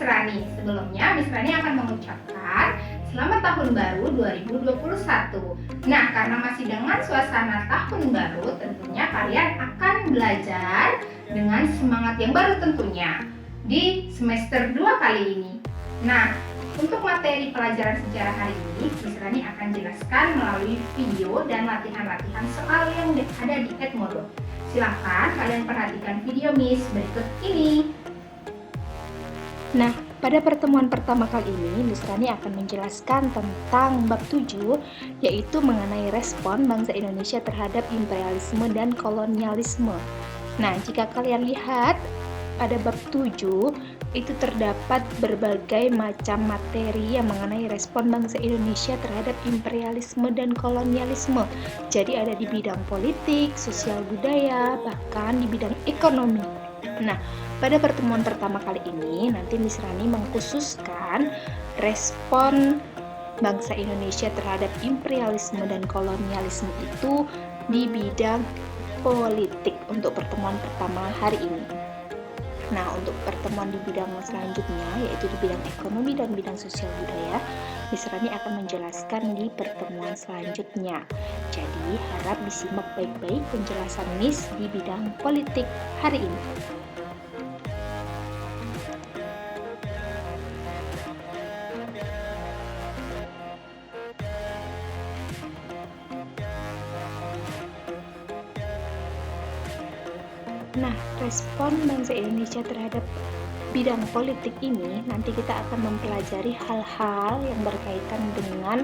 Rani. Sebelumnya Miss Rani akan mengucapkan selamat tahun baru 2021. Nah, karena masih dengan suasana tahun baru, tentunya kalian akan belajar dengan semangat yang baru tentunya di semester 2 kali ini. Nah, untuk materi pelajaran sejarah hari ini, Miss Rani akan jelaskan melalui video dan latihan-latihan soal yang ada di Edmodo. Silahkan kalian perhatikan video Miss berikut ini. Nah, pada pertemuan pertama kali ini, Miss Rani akan menjelaskan tentang bab 7, yaitu mengenai respon bangsa Indonesia terhadap imperialisme dan kolonialisme. Nah, jika kalian lihat, pada bab 7, itu terdapat berbagai macam materi yang mengenai respon bangsa Indonesia terhadap imperialisme dan kolonialisme. Jadi ada di bidang politik, sosial budaya, bahkan di bidang ekonomi. Nah, pada pertemuan pertama kali ini, nanti Miss Rani mengkhususkan respon bangsa Indonesia terhadap imperialisme dan kolonialisme itu di bidang politik untuk pertemuan pertama hari ini. Nah, untuk pertemuan di bidang selanjutnya, yaitu di bidang ekonomi dan bidang sosial budaya, Miss Rani akan menjelaskan di pertemuan selanjutnya. Jadi, harap disimak baik-baik penjelasan Miss di bidang politik hari ini. Nah, respon bangsa Indonesia terhadap bidang politik ini, nanti kita akan mempelajari hal-hal yang berkaitan dengan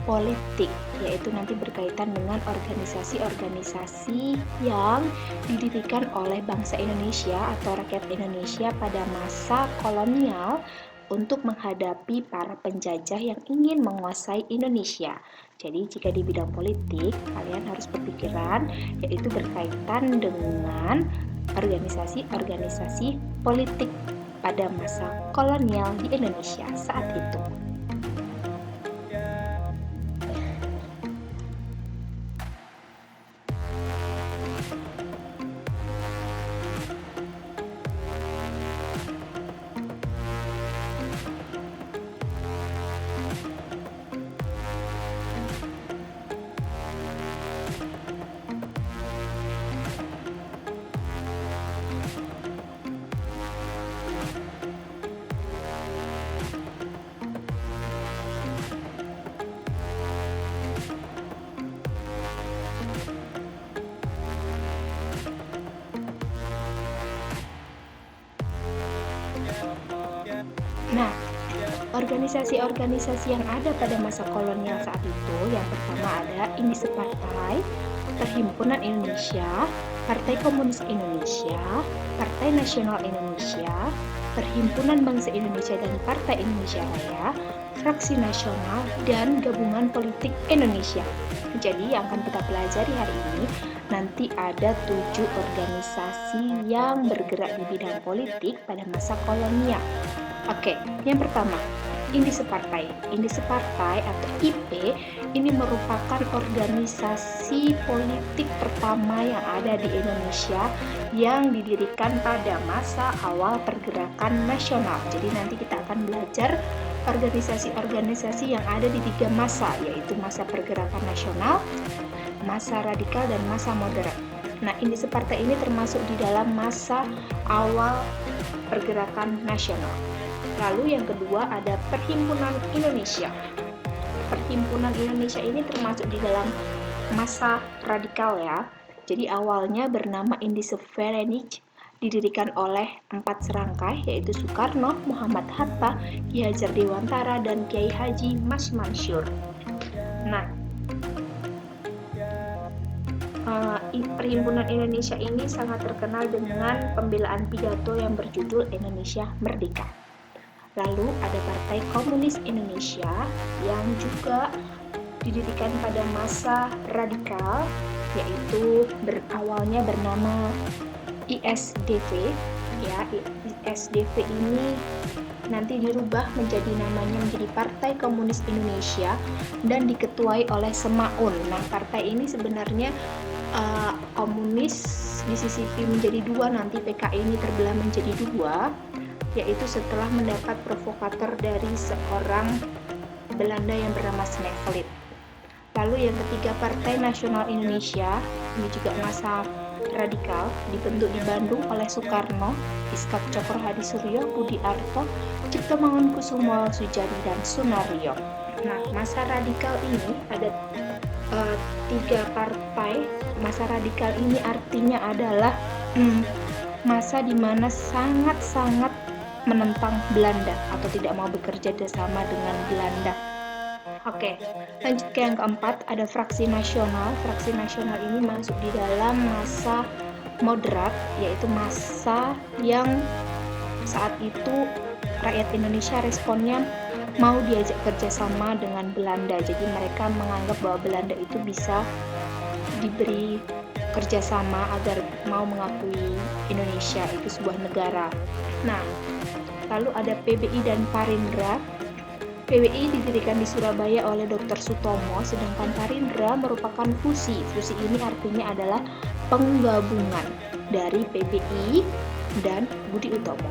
politik, yaitu nanti berkaitan dengan organisasi-organisasi yang didirikan oleh bangsa Indonesia atau rakyat Indonesia pada masa kolonial untuk menghadapi para penjajah yang ingin menguasai Indonesia. Jadi jika di bidang politik, kalian harus berpikiran yaitu berkaitan dengan organisasi-organisasi politik pada masa kolonial di Indonesia saat itu. Nah, organisasi-organisasi yang ada pada masa kolonial saat itu, yang pertama ada Indise Partai, Perhimpunan Indonesia, Partai Komunis Indonesia, Partai Nasional Indonesia, Perhimpunan Bangsa Indonesia dan Partai Indonesia Raya, Fraksi Nasional, dan Gabungan Politik Indonesia. Jadi yang akan kita pelajari hari ini, nanti ada 7 organisasi yang bergerak di bidang politik pada masa kolonial. Oke, yang pertama, Indise Partai. Indise Partai atau IP ini merupakan organisasi politik pertama yang ada di Indonesia yang didirikan pada masa awal pergerakan nasional. Jadi nanti kita akan belajar organisasi-organisasi yang ada di 3 masa, yaitu masa pergerakan nasional, masa radikal, dan masa moderat. Nah, Indise Partai ini termasuk di dalam masa awal pergerakan nasional. Lalu yang kedua ada Perhimpunan Indonesia. Perhimpunan Indonesia ini termasuk di dalam masa radikal ya. Jadi awalnya bernama Indise Verenigd, didirikan oleh 4 serangkai yaitu Soekarno, Muhammad Hatta, Ki Hajar Dewantara, dan Kiai Haji Mas Mansur. Nah, Perhimpunan Indonesia ini sangat terkenal dengan pembelaan pidato yang berjudul Indonesia Merdeka. Lalu ada Partai Komunis Indonesia yang juga didirikan pada masa radikal, yaitu awalnya bernama ISDV. Ya, ISDV ini nanti dirubah namanya menjadi Partai Komunis Indonesia dan diketuai oleh Semaun. Nah, partai ini sebenarnya komunis disisipi menjadi 2, nanti PKI ini terbelah menjadi 2. yaitu setelah mendapat provokator dari seorang Belanda yang bernama Sneevliet. Lalu yang ketiga, Partai Nasional Indonesia, ini juga masa radikal, dibentuk di Bandung oleh Soekarno, Iskak Cokro Hadi Suryo, Budi Arto, Cipto Mangunkusumo, Sujadi, dan Sunaryo. Nah, masa radikal ini ada 3 partai. Masa radikal ini artinya adalah masa di mana sangat-sangat menentang Belanda atau tidak mau bekerja bersama dengan Belanda. Oke, lanjut ke yang keempat, ada Fraksi Nasional. Fraksi Nasional ini masuk di dalam masa moderat, yaitu masa yang saat itu rakyat Indonesia responnya mau diajak kerjasama dengan Belanda. Jadi mereka menganggap bahwa Belanda itu bisa diberi kerjasama agar mau mengakui Indonesia itu sebuah negara. Nah, lalu ada PBI dan Parindra. PBI didirikan di Surabaya oleh Dr. Sutomo, sedangkan Parindra merupakan fusi. Fusi ini artinya adalah penggabungan dari PBI dan Budi Utomo.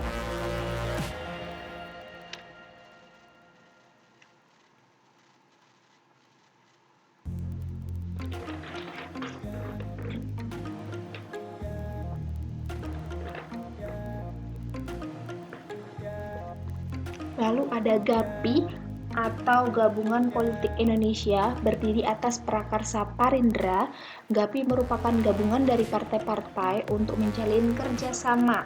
Lalu ada GAPI atau Gabungan Politik Indonesia, berdiri atas prakarsa Parindra. GAPI merupakan gabungan dari partai-partai untuk menjalin kerjasama.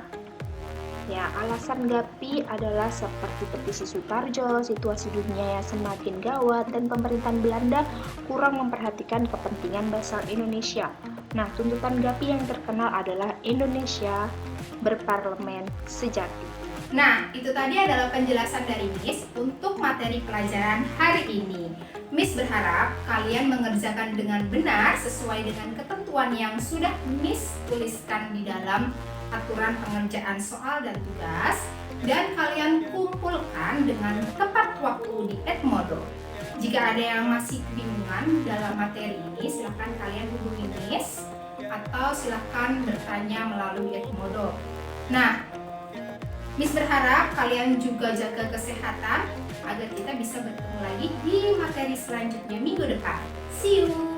Ya, alasan GAPI adalah seperti petisi Sutarjo, situasi dunia yang semakin gawat, dan pemerintahan Belanda kurang memperhatikan kepentingan bangsa Indonesia. Nah, tuntutan GAPI yang terkenal adalah Indonesia berparlemen sejati. Nah, itu tadi adalah penjelasan dari Miss untuk materi pelajaran hari ini. Miss berharap kalian mengerjakan dengan benar sesuai dengan ketentuan yang sudah Miss tuliskan di dalam aturan pengerjaan soal dan tugas, dan kalian kumpulkan dengan tepat waktu di Edmodo. Jika ada yang masih kebingungan dalam materi ini, silahkan kalian hubungi Miss atau silahkan bertanya melalui Edmodo. Nah, Miss berharap kalian juga jaga kesehatan agar kita bisa bertemu lagi di materi selanjutnya minggu depan. See you!